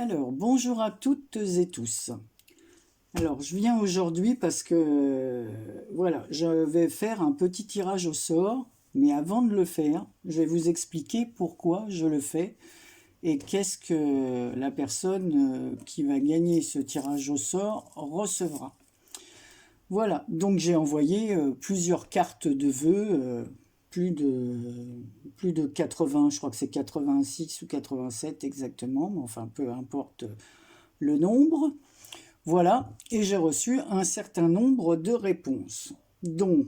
Alors, bonjour à toutes et tous. Alors, je viens aujourd'hui parce que, voilà, je vais faire un petit tirage au sort, mais avant de le faire, je vais vous expliquer pourquoi je le fais et qu'est-ce que la personne qui va gagner ce tirage au sort recevra. Voilà, donc j'ai envoyé plusieurs cartes de vœux, plus de 80, je crois que c'est 86 ou 87 exactement, mais enfin peu importe le nombre. Voilà, et j'ai reçu un certain nombre de réponses, dont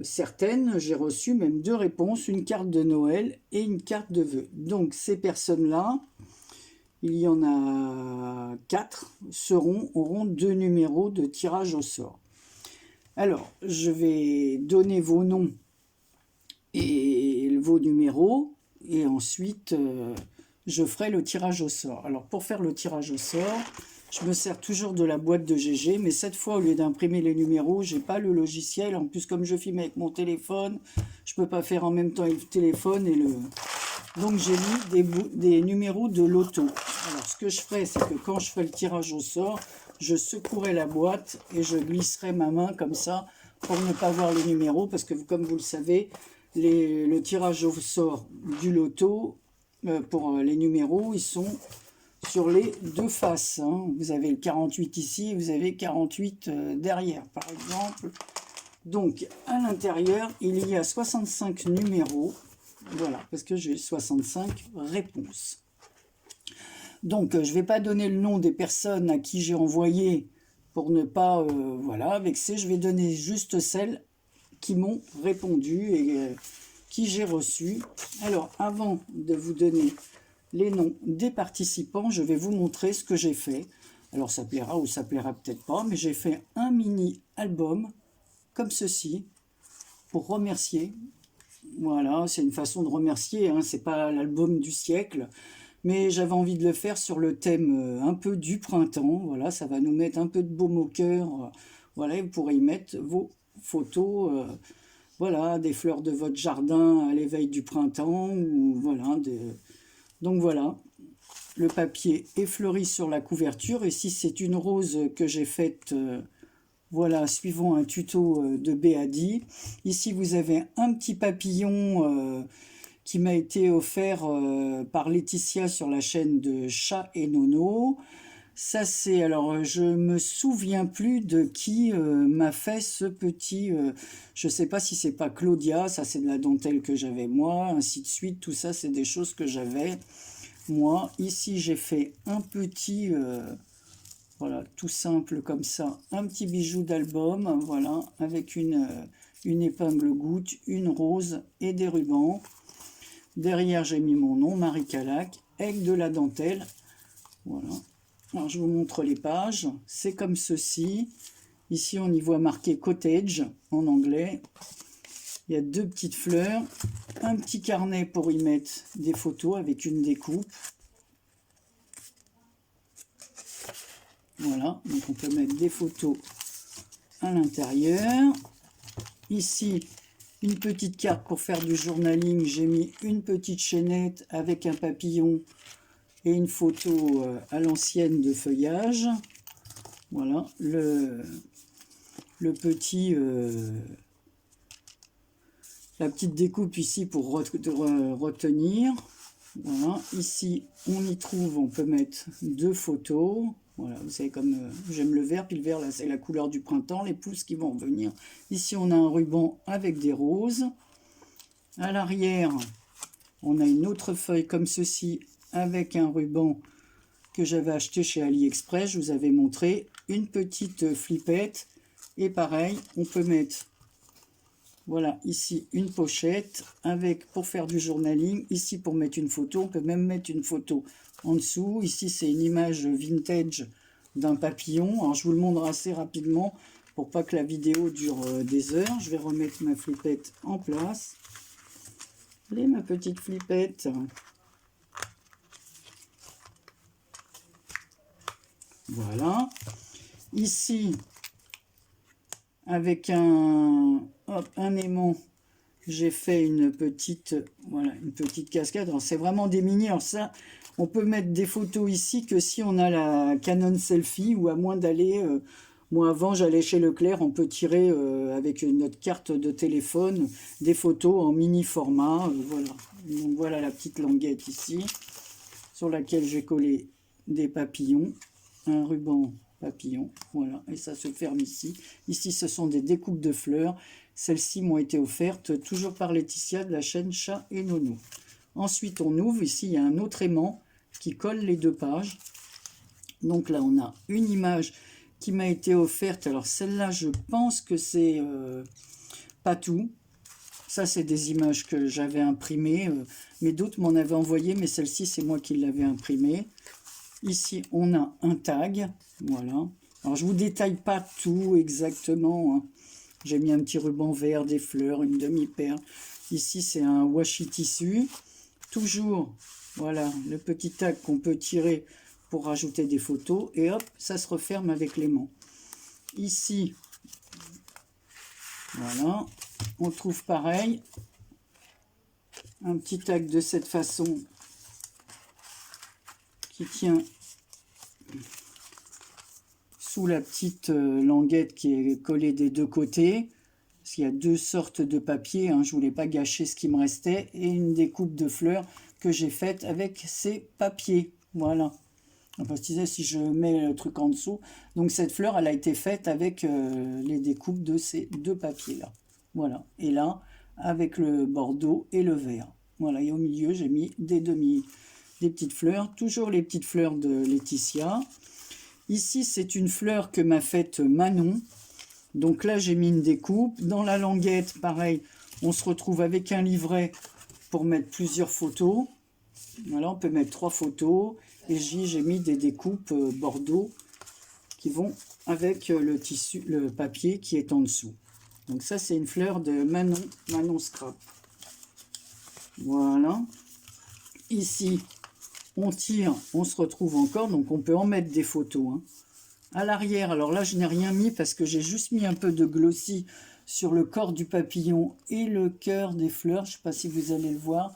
certaines, j'ai reçu même deux réponses, une carte de Noël et une carte de vœux. Donc ces personnes-là, il y en a quatre, auront deux numéros de tirage au sort. Alors, je vais donner vos noms et vos numéros, et ensuite, je ferai le tirage au sort. Alors, pour faire le tirage au sort, je me sers toujours de la boîte de GG, mais cette fois, au lieu d'imprimer les numéros, j'ai pas le logiciel. En plus, comme je filme avec mon téléphone, je peux pas faire en même temps le téléphone et le... Donc, j'ai mis des numéros de loto. Alors, ce que je ferai, c'est que quand je ferai le tirage au sort, je secouerai la boîte et je glisserai ma main comme ça pour ne pas voir les numéros, parce que comme vous le savez, le tirage au sort du loto, pour les numéros, ils sont sur les deux faces. Hein. Vous avez le 48 ici, et vous avez 48 derrière, par exemple. Donc, à l'intérieur, il y a 65 numéros. Voilà, parce que j'ai 65 réponses. Donc, je ne vais pas donner le nom des personnes à qui j'ai envoyé pour ne pas voilà, vexer. Je vais donner juste celles qui m'ont répondu et qui j'ai reçu. Alors, avant de vous donner les noms des participants, je vais vous montrer ce que j'ai fait. Alors, ça plaira ou ça plaira peut-être pas, mais j'ai fait un mini-album comme ceci pour remercier. Voilà, c'est une façon de remercier, hein, c'est pas l'album du siècle, mais j'avais envie de le faire sur le thème un peu du printemps. Voilà, ça va nous mettre un peu de baume au cœur. Voilà, vous pourrez y mettre vos photos, voilà, des fleurs de votre jardin à l'éveil du printemps, ou voilà, donc voilà, le papier est fleuri sur la couverture, et si c'est une rose que j'ai faite, voilà, suivant un tuto de Béadi. Ici, vous avez un petit papillon qui m'a été offert par Laetitia sur la chaîne de Chat et Nono. Ça, c'est... Alors, je me souviens plus de qui m'a fait ce petit... je sais pas si c'est pas Claudia, ça c'est de la dentelle que j'avais moi, ainsi de suite. Tout ça, c'est des choses que j'avais moi. Ici, j'ai fait un petit... voilà, tout simple comme ça. Un petit bijou d'album, voilà, avec une épingle goutte, une rose et des rubans. Derrière, j'ai mis mon nom, Marie Calac, avec de la dentelle. Voilà. Alors, je vous montre les pages. C'est comme ceci. Ici, on y voit marqué Cottage en anglais. Il y a deux petites fleurs. Un petit carnet pour y mettre des photos avec une découpe. Voilà. Donc, on peut mettre des photos à l'intérieur. Ici, une petite carte pour faire du journaling. J'ai mis une petite chaînette avec un papillon et une photo à l'ancienne de feuillage. Voilà, le petit, la petite découpe ici pour retenir. Voilà, ici on y trouve, on peut mettre deux photos. Voilà, vous savez comme j'aime le vert, puis le vert là c'est la couleur du printemps, les pousses qui vont venir. Ici on a un ruban avec des roses. À l'arrière, on a une autre feuille comme ceci avec un ruban que j'avais acheté chez AliExpress. Je vous avais montré une petite flippette. Et pareil, on peut mettre, voilà, ici une pochette avec pour faire du journaling. Ici pour mettre une photo, on peut même mettre une photo en dessous. Ici c'est une image vintage d'un papillon. Alors je vous le montre assez rapidement pour pas que la vidéo dure des heures. Je vais remettre ma flippette en place. Allez ma petite flippette. Voilà. Ici, avec un aimant j'ai fait une petite, voilà, une petite cascade. Alors, c'est vraiment des mini. Alors ça, on peut mettre des photos ici que si on a la Canon Selfie, ou à moins d'aller... moi, avant, j'allais chez Leclerc, on peut tirer avec notre carte de téléphone des photos en mini format. Voilà. Donc, voilà la petite languette ici, sur laquelle j'ai collé des papillons, un ruban papillon, voilà, et ça se ferme ici. Ici, ce sont des découpes de fleurs. Celles-ci m'ont été offertes toujours par Laetitia de la chaîne Chat et Nono. Ensuite, on ouvre. Ici, il y a un autre aimant qui colle les deux pages. Donc là, on a une image qui m'a été offerte. Alors, celle-là, je pense que c'est pas tout. Ça, c'est des images que j'avais imprimées, mais d'autres m'en avaient envoyé, mais celle-ci, c'est moi qui l'avais imprimée. Ici, on a un tag, voilà. Alors, je vous détaille pas tout exactement, hein. J'ai mis un petit ruban vert, des fleurs, une demi-perle. Ici, c'est un washi tissu. Toujours, voilà, le petit tag qu'on peut tirer pour rajouter des photos. Et hop, ça se referme avec l'aimant. Ici, voilà, on trouve pareil. Un petit tag de cette façon qui tient sous la petite languette qui est collée des deux côtés. Parce qu'il y a deux sortes de papier, hein, je ne voulais pas gâcher ce qui me restait. Et une découpe de fleurs que j'ai faite avec ces papiers. Voilà. Enfin, je disais, si je mets le truc en dessous. Donc cette fleur, elle a été faite avec les découpes de ces deux papiers-là. Voilà. Et là, avec le bordeaux et le vert. Voilà. Et au milieu, j'ai mis des petites fleurs. Toujours les petites fleurs de Laetitia. Ici, c'est une fleur que m'a faite Manon. Donc là, j'ai mis une découpe. Dans la languette, pareil, on se retrouve avec un livret pour mettre plusieurs photos. Voilà, on peut mettre 3 photos. Et j'ai mis des découpes bordeaux qui vont avec le tissu, le papier qui est en dessous. Donc ça, c'est une fleur de Manon Scrap. Voilà. Ici, on tire, on se retrouve encore. Donc on peut en mettre des photos, hein. À l'arrière, alors là, je n'ai rien mis parce que j'ai juste mis un peu de glossy sur le corps du papillon et le cœur des fleurs. Je ne sais pas si vous allez le voir.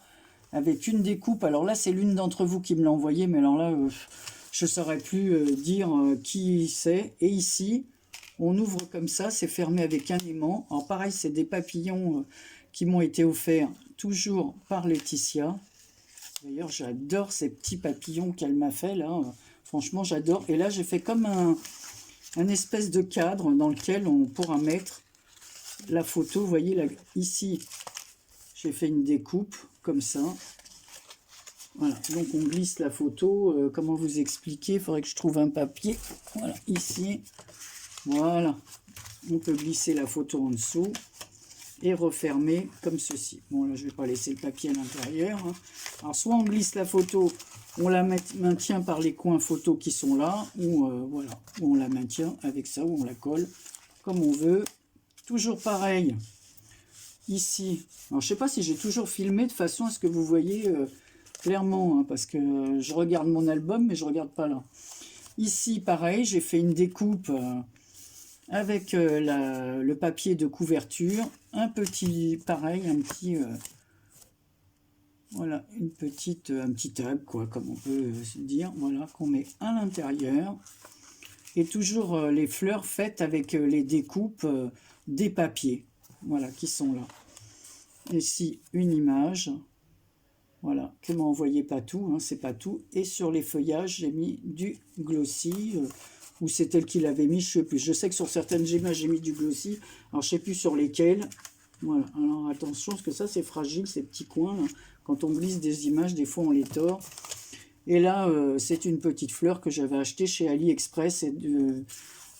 Avec une découpe. Alors là, c'est l'une d'entre vous qui me l'a envoyé. Mais alors là, je ne saurais plus dire qui c'est. Et ici, on ouvre comme ça. C'est fermé avec un aimant. Alors pareil, c'est des papillons qui m'ont été offerts toujours par Laetitia. D'ailleurs, j'adore ces petits papillons qu'elle m'a fait là. Franchement, j'adore. Et là, j'ai fait comme un espèce de cadre dans lequel on pourra mettre la photo. Vous voyez, là, ici, j'ai fait une découpe comme ça. Voilà, donc on glisse la photo. Comment vous expliquer? Il faudrait que je trouve un papier. Voilà, ici. Voilà. On peut glisser la photo en dessous et refermer comme ceci. Bon, là, je ne vais pas laisser le papier à l'intérieur, hein. Alors, soit on glisse la photo, on la maintient par les coins photos qui sont là, ou voilà, ou on la maintient avec ça, ou on la colle comme on veut. Toujours pareil, ici. Alors, je ne sais pas si j'ai toujours filmé de façon à ce que vous voyez clairement, hein, parce que je regarde mon album, mais je ne regarde pas là. Ici, pareil, j'ai fait une découpe avec le papier de couverture, un petit, pareil, un petit, voilà, un petit tag, quoi, comme on peut se dire, voilà, qu'on met à l'intérieur. Et toujours les fleurs faites avec les découpes des papiers, voilà, qui sont là. Ici, une image, voilà, que m'a envoyé Patou, hein, c'est Patou. Et sur les feuillages, j'ai mis du glossy, ou c'est elle qui l'avait mis, je sais plus. Je sais que sur certaines images, j'ai mis du glossy. Alors, je sais plus sur lesquelles. Voilà. Alors, attention, parce que ça, c'est fragile, ces petits coins, là. Quand on glisse des images, des fois, on les tord. Et là, c'est une petite fleur que j'avais achetée chez AliExpress. Et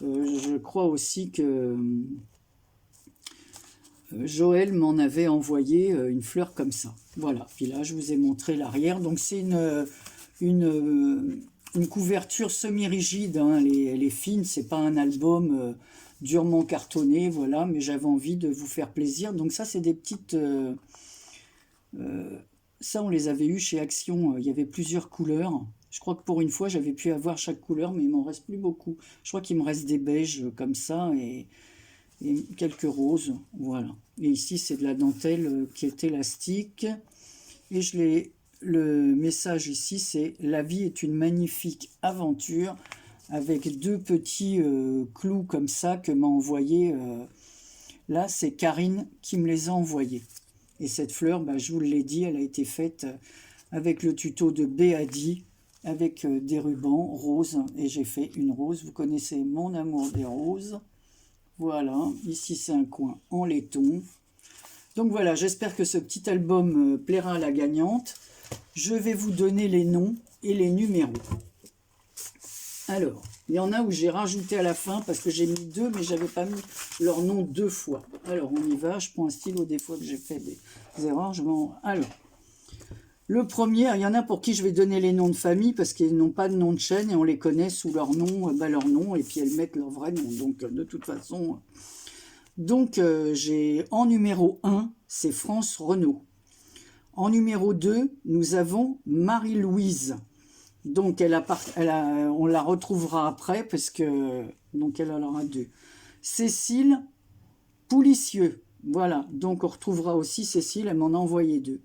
je crois aussi que Joël m'en avait envoyé une fleur comme ça. Voilà. Puis là, je vous ai montré l'arrière. Donc, c'est une couverture semi-rigide, hein. Elle est fine, c'est pas un album durement cartonné, voilà, mais j'avais envie de vous faire plaisir. Donc ça, c'est des petites... ça, on les avait eu chez Action, il y avait plusieurs couleurs. Je crois que pour une fois, j'avais pu avoir chaque couleur, mais il m'en reste plus beaucoup. Je crois qu'il me reste des beiges comme ça, et et quelques roses, voilà. Et ici, c'est de la dentelle qui est élastique. Et le message ici, c'est « La vie est une magnifique aventure » avec deux petits clous comme ça que m'a envoyé. Là, c'est Karine qui me les a envoyés. Et cette fleur, bah, je vous l'ai dit, elle a été faite avec le tuto de Béadi, avec des rubans roses. Et j'ai fait une rose. Vous connaissez mon amour des roses. Voilà, ici c'est un coin en laiton. Donc voilà, j'espère que ce petit album plaira à la gagnante. Je vais vous donner les noms et les numéros. Alors, il y en a où j'ai rajouté à la fin parce que j'ai mis deux, mais je n'avais pas mis leur nom deux fois. Alors, on y va. Je prends un stylo des fois que j'ai fait des erreurs. Alors, le premier, il y en a pour qui je vais donner les noms de famille parce qu'ils n'ont pas de nom de chaîne et on les connaît sous leur nom, et puis elles mettent leur vrai nom. Donc, de toute façon... Donc, j'ai en numéro 1, c'est France Renaud. En numéro 2, nous avons Marie-Louise. Donc, on la retrouvera après, parce que donc elle en aura deux. Cécile Poulicieux. Voilà, donc on retrouvera aussi Cécile, elle m'en a envoyé deux.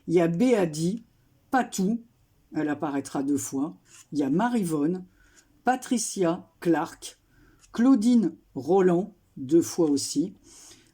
Il y a Béadi, Patou, elle apparaîtra deux fois. Il y a Marivonne, Patricia Clark, Claudine Roland, deux fois aussi.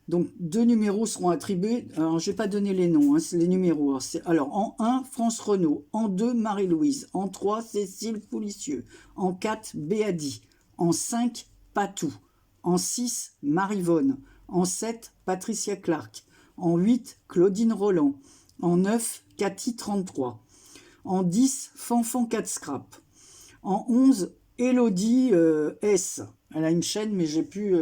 Donc, deux numéros seront attribués. Alors, je ne vais pas donner les noms, hein, c'est les numéros. Alors, en 1, France Renaud. En 2, Marie-Louise. En 3, Cécile Poulicieux. En 4, Béadi. En 5, Patou. En 6, Marivonne. En 7, Patricia Clark. En 8, Claudine Roland. En 9, Cathy 33. En 10, Fanfan 4 Scrap. En 11, Élodie S. Elle a une chaîne, mais j'ai plus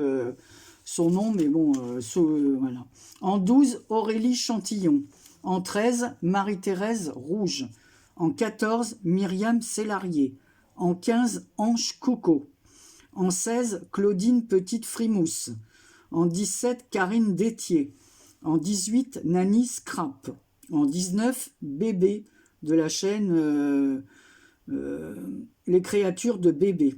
son nom, mais bon, voilà. En 12, Aurélie Chantillon. En 13, Marie-Thérèse Rouge. En 14, Myriam Célarier. En 15, Ange Coco. En 16, Claudine Petite Frimousse. En 17, Karine Détier. En 18, Nani Scrap. En 19, Bébé, de la chaîne Les créatures de Bébé.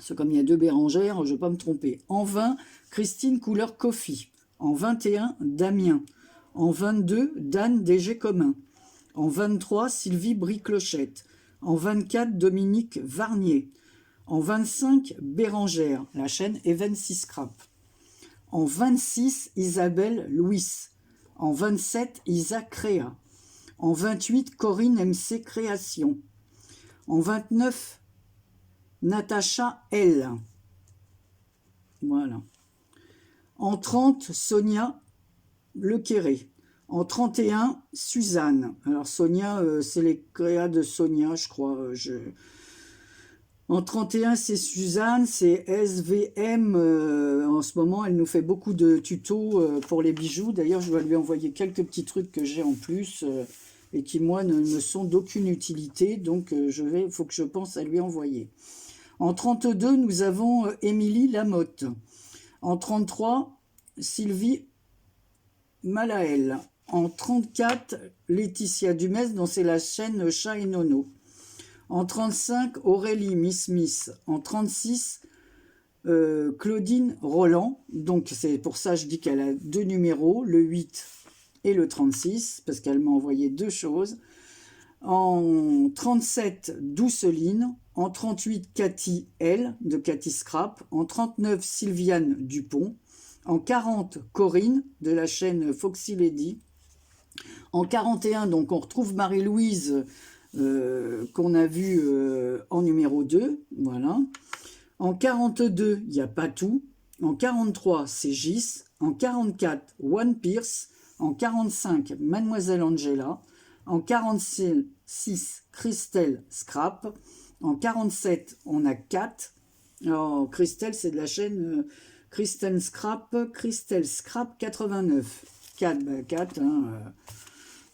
C'est comme il y a deux Bérangères, je ne vais pas me tromper. En 20, Christine Couleur Coffee. En 21, Damien. En 22, Dan DG Commun. En 23, Sylvie Brie-Clochette. En 24, Dominique Varnier. En 25, Bérangère, la chaîne Even 6 Scrap. En 26, Isabelle Louis. En 27, Isa Créa. En 28, Corinne MC Création. En 29, Natacha L. Voilà. En 30, Sonia Lequéré. En 31, Suzanne. Alors Sonia, c'est les créas de Sonia, je crois. En 31, c'est Suzanne, c'est SVM. En ce moment, elle nous fait beaucoup de tutos pour les bijoux. D'ailleurs, je vais lui envoyer quelques petits trucs que j'ai en plus et qui, moi, ne me sont d'aucune utilité. Donc, il faut que je pense à lui envoyer. En 32, nous avons Émilie Lamotte. En 33, Sylvie Malaël. En 34, Laetitia Dumès, dont c'est la chaîne Chat et Nono. En 35, Aurélie Miss. En 36, Claudine Roland. Donc c'est pour ça que je dis qu'elle a deux numéros, le 8 et le 36, parce qu'elle m'a envoyé deux choses. En 37, Douceline. En 38, Cathy L, de Cathy Scrap. En 39, Sylviane Dupont. En 40, Corinne, de la chaîne Foxy Lady. En 41, donc on retrouve Marie-Louise, qu'on a vu en numéro 2. Voilà. En 42, il y a Patou. En 43, c'est Gis. En 44, One Pierce. En 45, Mademoiselle Angela. En 46, Christelle Scrap. En 47, on a 4. Alors, Christelle, c'est de la chaîne Christelle Scrap 89. 4,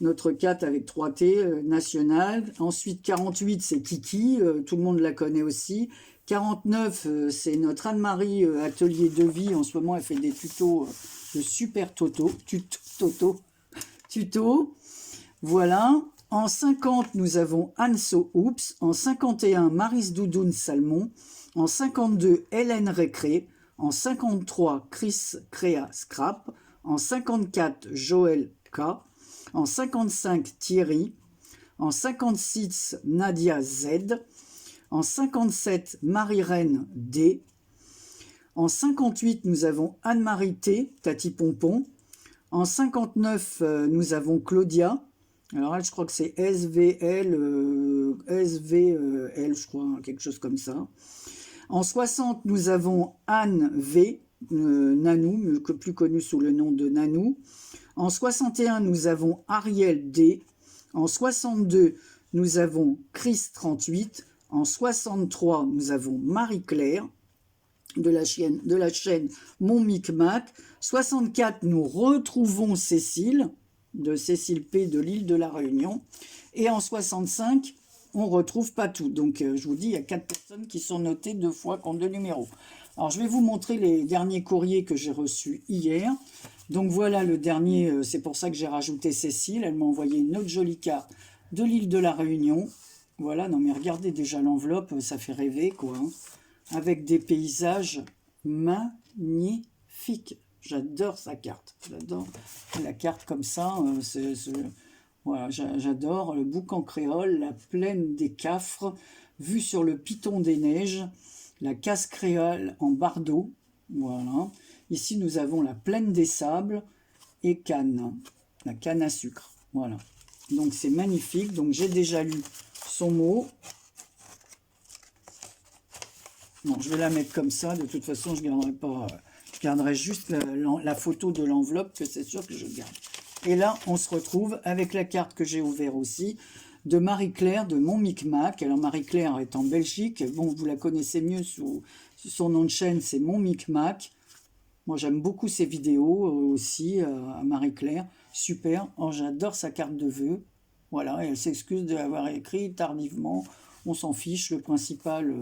notre 4 avec 3T, national. Ensuite, 48, c'est Kiki, tout le monde la connaît aussi. 49, c'est notre Anne-Marie, atelier de vie. En ce moment, elle fait des tutos de super tuto. Voilà. En 50, nous avons Anso Oops. En 51, Maris Doudoune Salmon. En 52, Hélène Récré. En 53, Chris Créa Scrap. En 54, Joël K. En 55, Thierry. En 56, Nadia Z. En 57, Marie-Reine D. En 58, nous avons Anne-Marie T, Tati Pompon. En 59, nous avons Claudia. Alors elle, je crois que c'est SVL, SVL, je crois, quelque chose comme ça. En 60, nous avons Anne V, Nanou, plus connue sous le nom de Nanou. En 61, nous avons Ariel D. En 62, nous avons Chris 38. En 63, nous avons Marie-Claire de la chaîne Mon Micmac. 64, nous retrouvons Cécile, de Cécile P de l'île de la Réunion. Et en 65, on retrouve Patou. Donc je vous dis, il y a 4 personnes qui sont notées 2 fois contre 2 numéros. Alors je vais vous montrer les derniers courriers que j'ai reçus hier. Donc voilà le dernier, c'est pour ça que j'ai rajouté Cécile. Elle m'a envoyé une autre jolie carte de l'île de la Réunion. Voilà, non mais regardez déjà l'enveloppe, ça fait rêver quoi. Hein. Avec des paysages magnifiques. J'adore sa carte. J'adore la carte comme ça. Voilà, j'adore le boucan créole, la plaine des Cafres, vue sur le piton des neiges, la casse créole en bardeau. Voilà. Ici, nous avons la plaine des sables et Cannes, la canne à sucre. Voilà. Donc, c'est magnifique. Donc, j'ai déjà lu son mot. Bon, je vais la mettre comme ça. De toute façon, je ne garderai pas. Je garderai juste la photo de l'enveloppe, que c'est sûr que je garde. Et là, on se retrouve avec la carte que j'ai ouverte aussi, de Marie-Claire de Mon Micmac. Alors, Marie-Claire est en Belgique. Bon, vous la connaissez mieux sous son nom de chaîne, c'est Mon Micmac. Moi, j'aime beaucoup ses vidéos aussi, à Marie-Claire. Super. Oh, j'adore sa carte de vœux. Voilà, et elle s'excuse d'avoir écrit tardivement. On s'en fiche, le principal...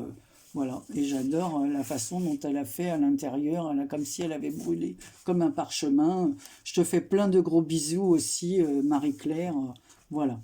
voilà, et j'adore la façon dont elle a fait à l'intérieur. Elle a comme si elle avait brûlé comme un parchemin. Je te fais plein de gros bisous aussi, Marie-Claire. Voilà.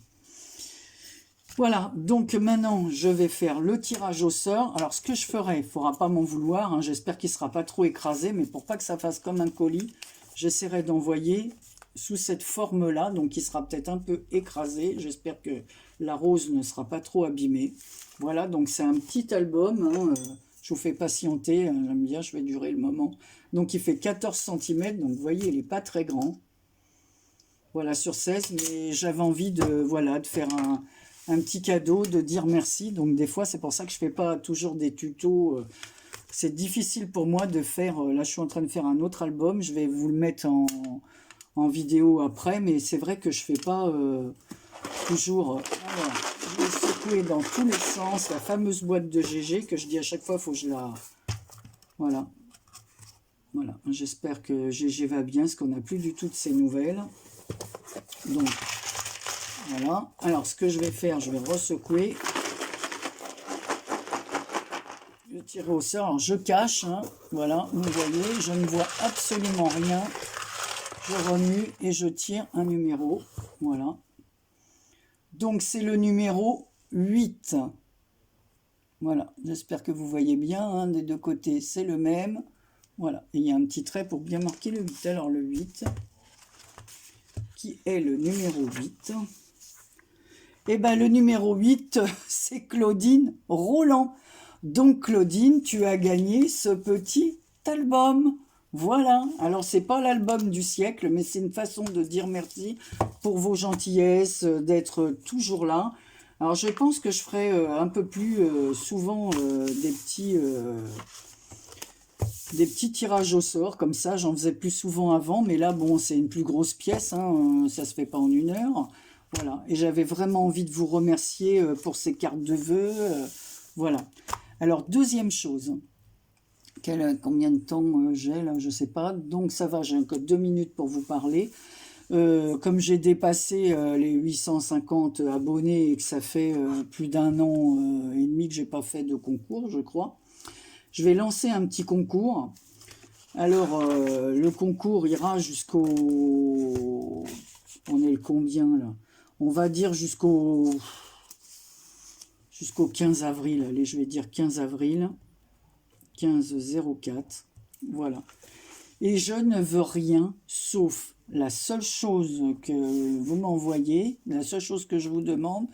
Voilà, donc maintenant, je vais faire le tirage au sort. Alors, ce que je ferai, il ne faudra pas m'en vouloir. Hein, j'espère qu'il ne sera pas trop écrasé, mais pour pas que ça fasse comme un colis, j'essaierai d'envoyer sous cette forme-là. Donc, il sera peut-être un peu écrasé. J'espère que la rose ne sera pas trop abîmée. Voilà, donc c'est un petit album. Hein, je vous fais patienter. Hein, j'aime bien, je vais durer le moment. Donc, il fait 14 cm. Donc, vous voyez, il n'est pas très grand. Voilà, sur 16. Mais j'avais envie de, voilà, de faire un petit cadeau, de dire merci. Donc des fois, c'est pour ça que je ne fais pas toujours des tutos. C'est difficile pour moi de faire... Là, je suis en train de faire un autre album. Je vais vous le mettre en vidéo après. Mais c'est vrai que je ne fais pas toujours... Alors, je vais secouer dans tous les sens la fameuse boîte de GG que je dis à chaque fois, il faut que je la... Voilà. Voilà. J'espère que GG va bien, parce qu'on n'a plus du tout de ses nouvelles. Donc... Voilà, alors ce que je vais faire, je vais ressecouer, je tirer au sort, alors je cache, hein, voilà, vous voyez, je ne vois absolument rien, je remue et je tire un numéro, voilà. Donc c'est le numéro 8, voilà, j'espère que vous voyez bien, hein, des deux côtés c'est le même, voilà, et il y a un petit trait pour bien marquer le 8, alors le 8, qui est le numéro 8. Eh bien, le numéro 8, c'est Claudine Roland. Donc, Claudine, tu as gagné ce petit album. Voilà. Alors, c'est pas l'album du siècle, mais c'est une façon de dire merci pour vos gentillesses, d'être toujours là. Alors, je pense que je ferai un peu plus souvent des petits tirages au sort, comme ça, j'en faisais plus souvent avant, mais là, bon, c'est une plus grosse pièce, hein, ça se fait pas en 1 heure. Voilà, et j'avais vraiment envie de vous remercier pour ces cartes de vœux. Voilà. Alors, deuxième chose, combien de temps j'ai là, je sais pas. Donc, ça va, j'ai encore 2 minutes pour vous parler. Comme j'ai dépassé les 850 abonnés et que ça fait plus d'1 an et demi que j'ai pas fait de concours, je crois, je vais lancer un petit concours. Alors, le concours ira jusqu'au... On est le combien là? On va dire jusqu'au 15 avril. Allez, je vais dire 15 avril. 15-04. Voilà. Et je ne veux rien, sauf la seule chose que vous m'envoyez, la seule chose que je vous demande,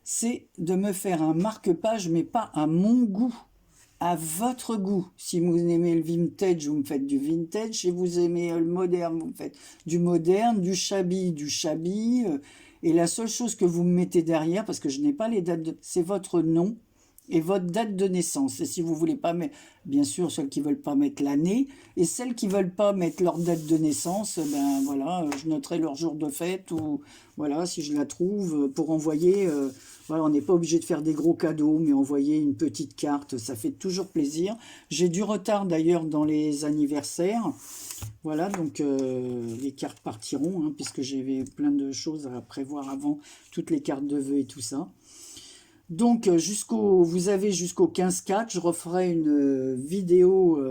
c'est de me faire un marque-page, mais pas à mon goût, à votre goût. Si vous aimez le vintage, vous me faites du vintage. Si vous aimez le moderne, vous me faites du moderne, du shabby. Et la seule chose que vous me mettez derrière, parce que je n'ai pas les dates, c'est votre nom et votre date de naissance. Et si vous voulez pas mettre, bien sûr, celles qui veulent pas mettre l'année, et celles qui veulent pas mettre leur date de naissance, ben voilà, je noterai leur jour de fête, ou voilà, si je la trouve, pour envoyer, voilà, on n'est pas obligé de faire des gros cadeaux, mais envoyer une petite carte, ça fait toujours plaisir. J'ai du retard d'ailleurs dans les anniversaires, voilà, donc les cartes partiront, hein, puisque j'avais plein de choses à prévoir avant, toutes les cartes de vœux et tout ça. Donc, vous avez jusqu'au 15/4, je referai une vidéo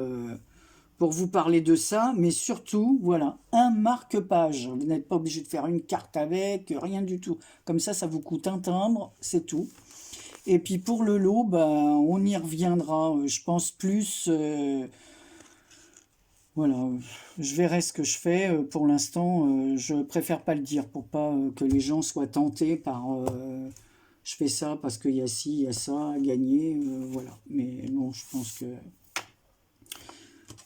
pour vous parler de ça, mais surtout, voilà, un marque-page. Vous n'êtes pas obligé de faire une carte avec, rien du tout. Comme ça vous coûte un timbre, c'est tout. Et puis pour le lot, ben, on y reviendra, je pense plus. Voilà, je verrai ce que je fais. Pour l'instant, je préfère pas le dire pour pas que les gens soient tentés par je fais ça parce qu'il y a ci, il y a ça à gagner, voilà. Mais bon, je pense que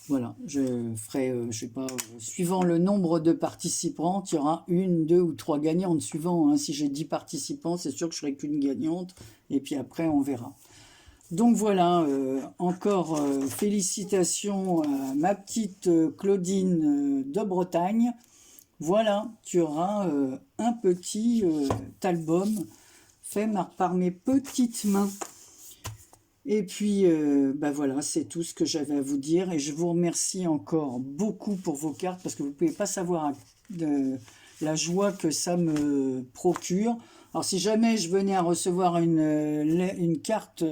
voilà, je ferai, je sais pas, suivant le nombre de participants, il y aura une, deux ou trois gagnantes suivant. Hein. Si j'ai 10 participants, c'est sûr que je ferai qu'une gagnante, et puis après on verra. Donc voilà, encore félicitations à ma petite Claudine de Bretagne. Voilà, tu auras un petit album fait par mes petites mains. Et puis, bah voilà, c'est tout ce que j'avais à vous dire. Et je vous remercie encore beaucoup pour vos cartes, parce que vous ne pouvez pas savoir la joie que ça me procure. Alors, si jamais je venais à recevoir une carte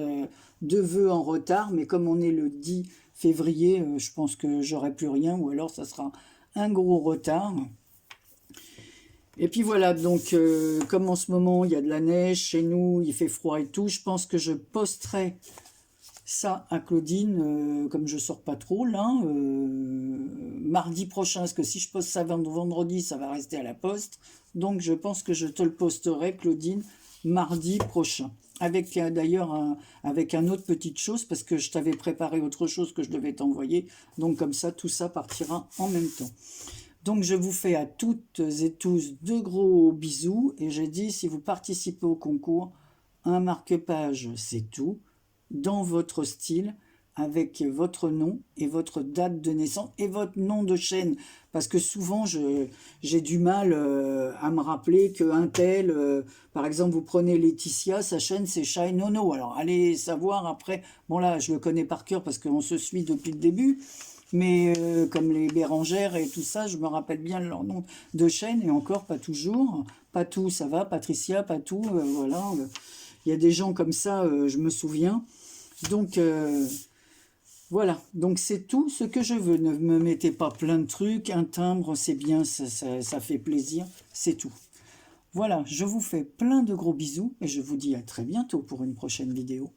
de vœux en retard, mais comme on est le 10 février, je pense que j'aurai plus rien, ou alors ça sera un gros retard. Et puis voilà, donc comme en ce moment il y a de la neige chez nous, il fait froid et tout, je pense que je posterai ça à Claudine, comme je sors pas trop là, mardi prochain, parce que si je poste ça vendredi, ça va rester à la poste. Donc je pense que je te le posterai, Claudine, mardi prochain. Avec d'ailleurs avec un autre petite chose, parce que je t'avais préparé autre chose que je devais t'envoyer. Donc comme ça, tout ça partira en même temps. Donc je vous fais à toutes et tous de gros bisous. Et j'ai dit, si vous participez au concours, un marque-page, c'est tout, dans votre style, avec votre nom et votre date de naissance et votre nom de chaîne. Parce que souvent, j'ai du mal à me rappeler qu'un tel, par exemple, vous prenez Laetitia, sa chaîne c'est Shine Nono. Alors allez savoir après, bon là, je le connais par cœur parce qu'on se suit depuis le début. Mais comme les Bérangères et tout ça, je me rappelle bien leur nom de chaîne, et encore pas toujours. Patou, ça va, Patricia, Patou, voilà. Il y a des gens comme ça, je me souviens. Donc, voilà. Donc, c'est tout ce que je veux. Ne me mettez pas plein de trucs. Un timbre, c'est bien, ça fait plaisir. C'est tout. Voilà, je vous fais plein de gros bisous et je vous dis à très bientôt pour une prochaine vidéo.